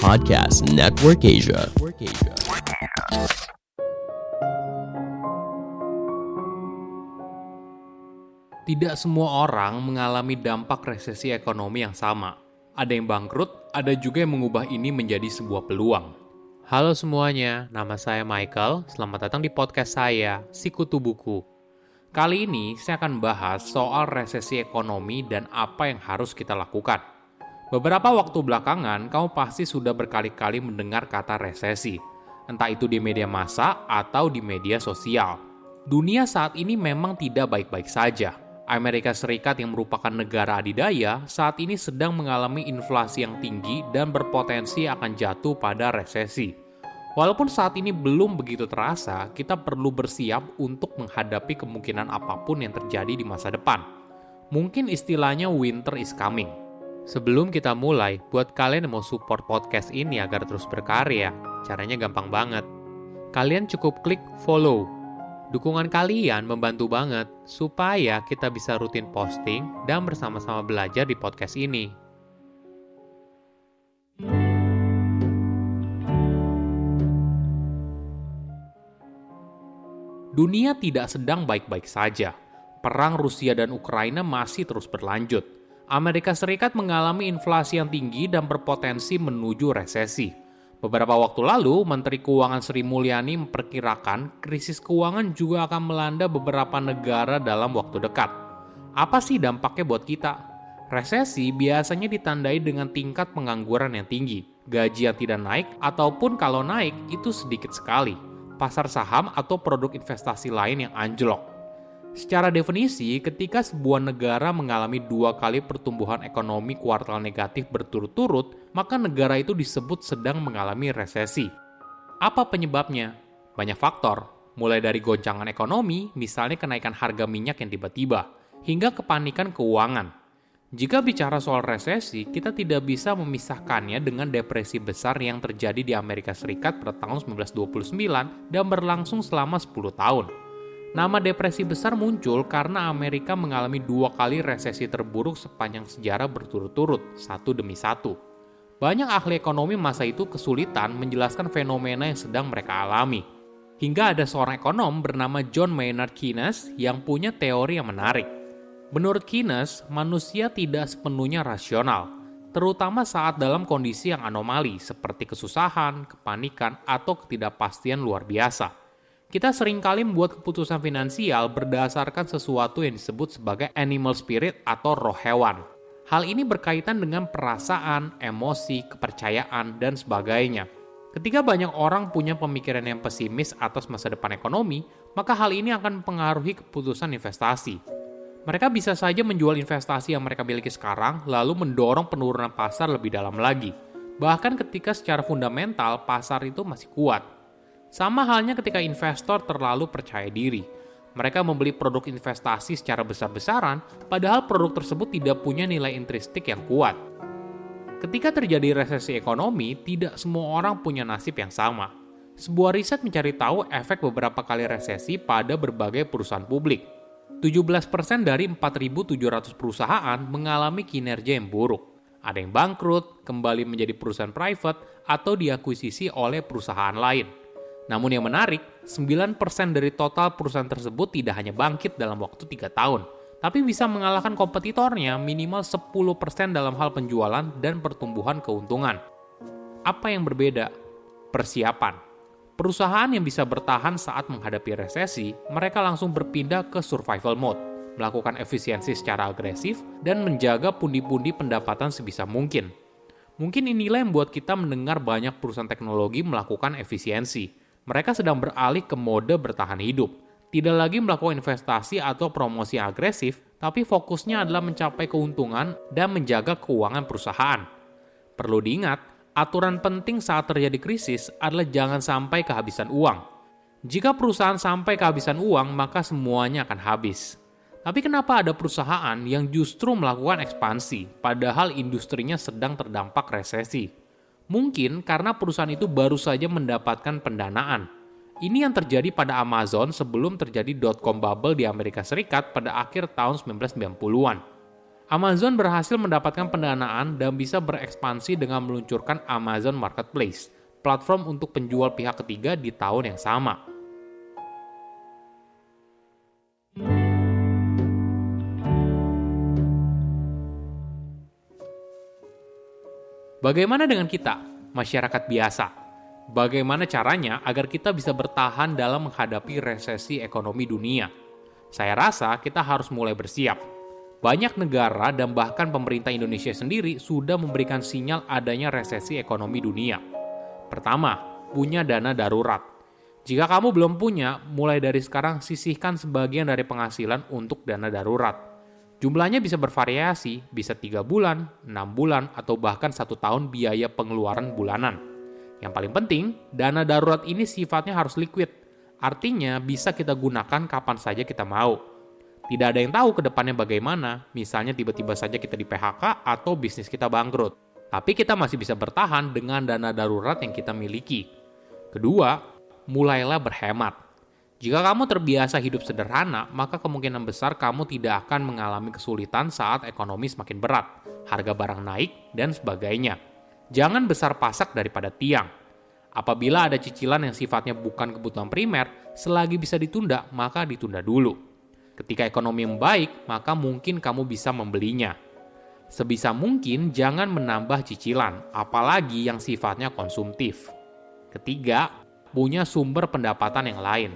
Podcast Network Asia. Tidak semua orang mengalami dampak resesi ekonomi yang sama. Ada yang bangkrut, ada juga yang mengubah ini menjadi sebuah peluang. Halo semuanya, nama saya Michael. Selamat datang di podcast saya, Sikutu Buku. Kali ini saya akan bahas soal resesi ekonomi dan apa yang harus kita lakukan. Beberapa waktu belakangan, kamu pasti sudah berkali-kali mendengar kata resesi. Entah itu di media massa atau di media sosial. Dunia saat ini memang tidak baik-baik saja. Amerika Serikat yang merupakan negara adidaya saat ini sedang mengalami inflasi yang tinggi dan berpotensi akan jatuh pada resesi. Walaupun saat ini belum begitu terasa, kita perlu bersiap untuk menghadapi kemungkinan apapun yang terjadi di masa depan. Mungkin istilahnya winter is coming. Sebelum kita mulai, buat kalian yang mau support podcast ini agar terus berkarya, caranya gampang banget. Kalian cukup klik follow. Dukungan kalian membantu banget supaya kita bisa rutin posting dan bersama-sama belajar di podcast ini. Dunia tidak sedang baik-baik saja. Perang Rusia dan Ukraina masih terus berlanjut. Amerika Serikat mengalami inflasi yang tinggi dan berpotensi menuju resesi. Beberapa waktu lalu, Menteri Keuangan Sri Mulyani memperkirakan krisis keuangan juga akan melanda beberapa negara dalam waktu dekat. Apa sih dampaknya buat kita? Resesi biasanya ditandai dengan tingkat pengangguran yang tinggi, gaji yang tidak naik, ataupun kalau naik itu sedikit sekali, pasar saham atau produk investasi lain yang anjlok. Secara definisi, ketika sebuah negara mengalami 2 kali pertumbuhan ekonomi kuartal negatif berturut-turut, maka negara itu disebut sedang mengalami resesi. Apa penyebabnya? Banyak faktor, mulai dari goncangan ekonomi, misalnya kenaikan harga minyak yang tiba-tiba, hingga kepanikan keuangan. Jika bicara soal resesi, kita tidak bisa memisahkannya dengan depresi besar yang terjadi di Amerika Serikat pada tahun 1929 dan berlangsung selama 10 tahun. Nama depresi besar muncul karena Amerika mengalami 2 kali resesi terburuk sepanjang sejarah berturut-turut, satu demi satu. Banyak ahli ekonomi masa itu kesulitan menjelaskan fenomena yang sedang mereka alami. Hingga ada seorang ekonom bernama John Maynard Keynes yang punya teori yang menarik. Menurut Keynes, manusia tidak sepenuhnya rasional, terutama saat dalam kondisi yang anomali seperti kesusahan, kepanikan, atau ketidakpastian luar biasa. Kita seringkali membuat keputusan finansial berdasarkan sesuatu yang disebut sebagai animal spirit atau roh hewan. Hal ini berkaitan dengan perasaan, emosi, kepercayaan, dan sebagainya. Ketika banyak orang punya pemikiran yang pesimis atas masa depan ekonomi, maka hal ini akan mempengaruhi keputusan investasi. Mereka bisa saja menjual investasi yang mereka miliki sekarang, lalu mendorong penurunan pasar lebih dalam lagi. Bahkan ketika secara fundamental pasar itu masih kuat. Sama halnya ketika investor terlalu percaya diri. Mereka membeli produk investasi secara besar-besaran, padahal produk tersebut tidak punya nilai intrinsik yang kuat. Ketika terjadi resesi ekonomi, tidak semua orang punya nasib yang sama. Sebuah riset mencari tahu efek beberapa kali resesi pada berbagai perusahaan publik. 17% dari 4.700 perusahaan mengalami kinerja yang buruk. Ada yang bangkrut, kembali menjadi perusahaan private, atau diakuisisi oleh perusahaan lain. Namun yang menarik, 9% dari total perusahaan tersebut tidak hanya bangkit dalam waktu 3 tahun, tapi bisa mengalahkan kompetitornya minimal 10% dalam hal penjualan dan pertumbuhan keuntungan. Apa yang berbeda? Persiapan. Perusahaan yang bisa bertahan saat menghadapi resesi, mereka langsung berpindah ke survival mode, melakukan efisiensi secara agresif, dan menjaga pundi-pundi pendapatan sebisa mungkin. Mungkin inilah yang membuat kita mendengar banyak perusahaan teknologi melakukan efisiensi. Mereka sedang beralih ke mode bertahan hidup. Tidak lagi melakukan investasi atau promosi yang agresif, tapi fokusnya adalah mencapai keuntungan dan menjaga keuangan perusahaan. Perlu diingat, aturan penting saat terjadi krisis adalah jangan sampai kehabisan uang. Jika perusahaan sampai kehabisan uang, maka semuanya akan habis. Tapi kenapa ada perusahaan yang justru melakukan ekspansi, padahal industrinya sedang terdampak resesi? Mungkin karena perusahaan itu baru saja mendapatkan pendanaan. Ini yang terjadi pada Amazon sebelum terjadi dot-com bubble di Amerika Serikat pada akhir tahun 1990-an. Amazon berhasil mendapatkan pendanaan dan bisa berekspansi dengan meluncurkan Amazon Marketplace, platform untuk penjual pihak ketiga di tahun yang sama. Bagaimana dengan kita, masyarakat biasa? Bagaimana caranya agar kita bisa bertahan dalam menghadapi resesi ekonomi dunia? Saya rasa kita harus mulai bersiap. Banyak negara dan bahkan pemerintah Indonesia sendiri sudah memberikan sinyal adanya resesi ekonomi dunia. Pertama, punya dana darurat. Jika kamu belum punya, mulai dari sekarang sisihkan sebagian dari penghasilan untuk dana darurat. Jumlahnya bisa bervariasi, bisa 3 bulan, 6 bulan, atau bahkan 1 tahun biaya pengeluaran bulanan. Yang paling penting, dana darurat ini sifatnya harus liquid. Artinya bisa kita gunakan kapan saja kita mau. Tidak ada yang tahu ke depannya bagaimana, misalnya tiba-tiba saja kita di PHK atau bisnis kita bangkrut. Tapi kita masih bisa bertahan dengan dana darurat yang kita miliki. Kedua, mulailah berhemat. Jika kamu terbiasa hidup sederhana, maka kemungkinan besar kamu tidak akan mengalami kesulitan saat ekonomi semakin berat, harga barang naik, dan sebagainya. Jangan besar pasak daripada tiang. Apabila ada cicilan yang sifatnya bukan kebutuhan primer, selagi bisa ditunda, maka ditunda dulu. Ketika ekonomi membaik, maka mungkin kamu bisa membelinya. Sebisa mungkin jangan menambah cicilan, apalagi yang sifatnya konsumtif. Ketiga, punya sumber pendapatan yang lain.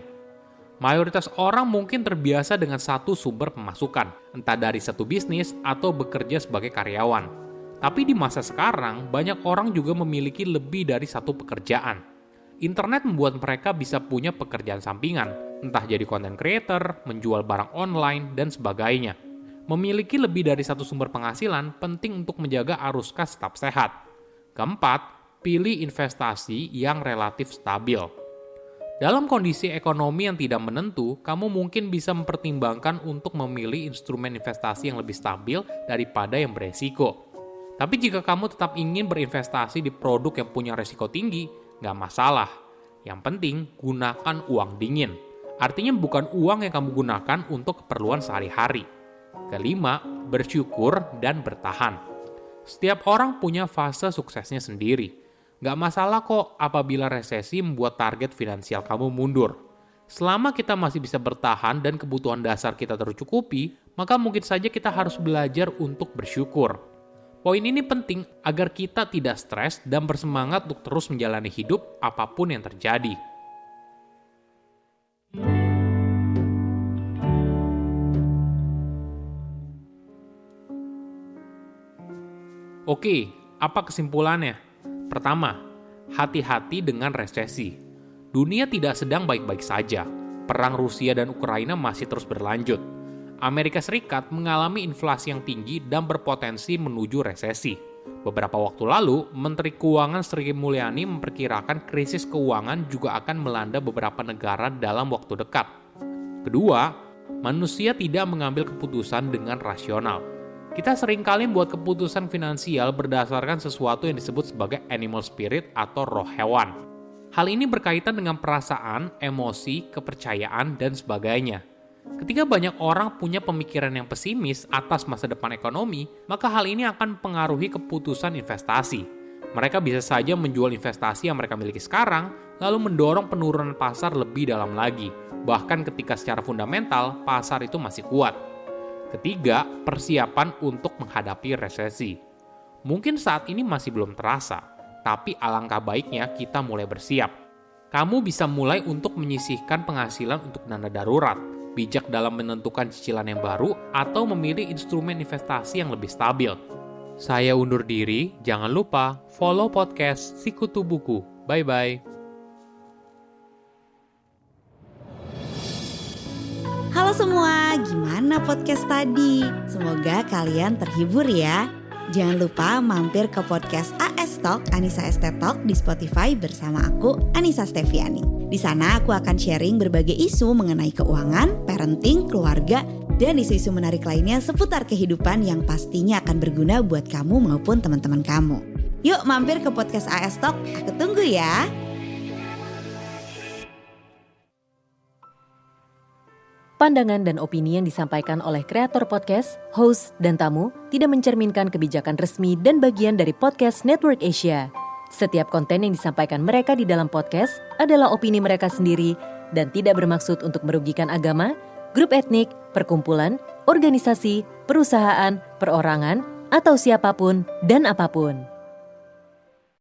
Mayoritas orang mungkin terbiasa dengan satu sumber pemasukan, entah dari satu bisnis atau bekerja sebagai karyawan. Tapi di masa sekarang, banyak orang juga memiliki lebih dari satu pekerjaan. Internet membuat mereka bisa punya pekerjaan sampingan, entah jadi content creator, menjual barang online, dan sebagainya. Memiliki lebih dari satu sumber penghasilan penting untuk menjaga arus kas tetap sehat. Keempat, pilih investasi yang relatif stabil. Dalam kondisi ekonomi yang tidak menentu, kamu mungkin bisa mempertimbangkan untuk memilih instrumen investasi yang lebih stabil daripada yang beresiko. Tapi jika kamu tetap ingin berinvestasi di produk yang punya resiko tinggi, nggak masalah. Yang penting, gunakan uang dingin. Artinya bukan uang yang kamu gunakan untuk keperluan sehari-hari. Kelima, bersyukur dan bertahan. Setiap orang punya fase suksesnya sendiri. Nggak masalah kok apabila resesi membuat target finansial kamu mundur. Selama kita masih bisa bertahan dan kebutuhan dasar kita tercukupi, maka mungkin saja kita harus belajar untuk bersyukur. Poin ini penting agar kita tidak stres dan bersemangat untuk terus menjalani hidup apapun yang terjadi. Oke, apa kesimpulannya? Pertama, hati-hati dengan resesi. Dunia tidak sedang baik-baik saja. Perang Rusia dan Ukraina masih terus berlanjut. Amerika Serikat mengalami inflasi yang tinggi dan berpotensi menuju resesi. Beberapa waktu lalu, Menteri Keuangan Sri Mulyani memperkirakan krisis keuangan juga akan melanda beberapa negara dalam waktu dekat. Kedua, manusia tidak mengambil keputusan dengan rasional. Kita seringkali membuat keputusan finansial berdasarkan sesuatu yang disebut sebagai animal spirit atau roh hewan. Hal ini berkaitan dengan perasaan, emosi, kepercayaan, dan sebagainya. Ketika banyak orang punya pemikiran yang pesimis atas masa depan ekonomi, maka hal ini akan mempengaruhi keputusan investasi. Mereka bisa saja menjual investasi yang mereka miliki sekarang, lalu mendorong penurunan pasar lebih dalam lagi, bahkan ketika secara fundamental pasar itu masih kuat. Ketiga, persiapan untuk menghadapi resesi. Mungkin saat ini masih belum terasa, tapi alangkah baiknya kita mulai bersiap. Kamu bisa mulai untuk menyisihkan penghasilan untuk dana darurat, bijak dalam menentukan cicilan yang baru, atau memilih instrumen investasi yang lebih stabil. Saya undur diri, jangan lupa follow podcast Sikutu Buku. Bye-bye. Halo semua, gimana podcast tadi? Semoga kalian terhibur ya. Jangan lupa mampir ke podcast AS Talk, Anissa ST Talk di Spotify bersama aku, Anissa Steviani. Di sana aku akan sharing berbagai isu mengenai keuangan, parenting, keluarga, dan isu-isu menarik lainnya seputar kehidupan yang pastinya akan berguna buat kamu maupun teman-teman kamu. Yuk mampir ke podcast AS Talk, aku tunggu ya. Pandangan dan opini yang disampaikan oleh kreator podcast, host, dan tamu tidak mencerminkan kebijakan resmi dan bagian dari Podcast Network Asia. Setiap konten yang disampaikan mereka di dalam podcast adalah opini mereka sendiri dan tidak bermaksud untuk merugikan agama, grup etnik, perkumpulan, organisasi, perusahaan, perorangan, atau siapapun dan apapun.